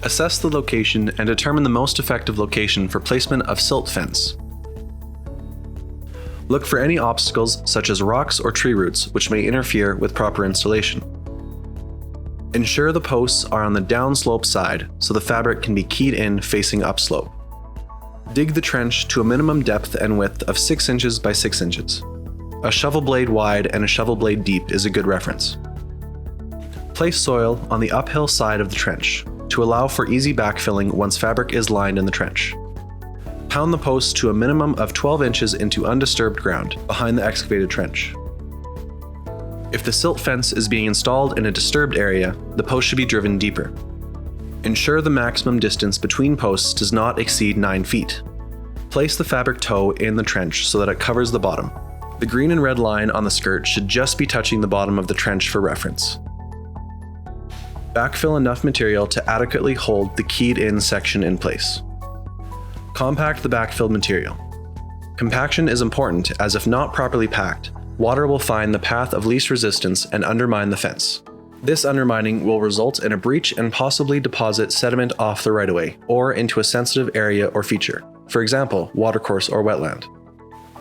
Assess the location and determine the most effective location for placement of silt fence. Look for any obstacles such as rocks or tree roots which may interfere with proper installation. Ensure the posts are on the downslope side so the fabric can be keyed in facing upslope. Dig the trench to a minimum depth and width of 6 inches by 6 inches. A shovel blade wide and a shovel blade deep is a good reference. Place soil on the uphill side of the trench to allow for easy backfilling once fabric is lined in the trench. Pound the posts to a minimum of 12 inches into undisturbed ground behind the excavated trench. If the silt fence is being installed in a disturbed area, the post should be driven deeper. Ensure the maximum distance between posts does not exceed 9 feet. Place the fabric toe in the trench so that it covers the bottom. The green and red line on the skirt should just be touching the bottom of the trench for reference. Backfill enough material to adequately hold the keyed-in section in place. Compact the backfilled material. Compaction is important as if not properly packed, water will find the path of least resistance and undermine the fence. This undermining will result in a breach and possibly deposit sediment off the right-of-way or into a sensitive area or feature, for example, watercourse or wetland.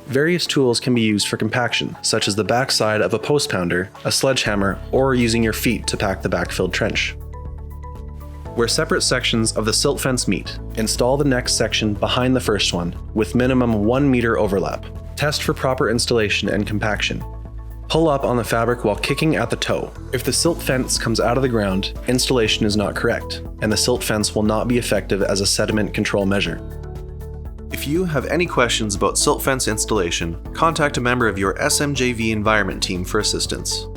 Various tools can be used for compaction, such as the backside of a post pounder, a sledgehammer, or using your feet to pack the backfilled trench. Where separate sections of the silt fence meet, install the next section behind the first one, with minimum 1 meter overlap. Test for proper installation and compaction. Pull up on the fabric while kicking at the toe. If the silt fence comes out of the ground, installation is not correct, and the silt fence will not be effective as a sediment control measure. If you have any questions about silt fence installation, contact a member of your SMJV environment team for assistance.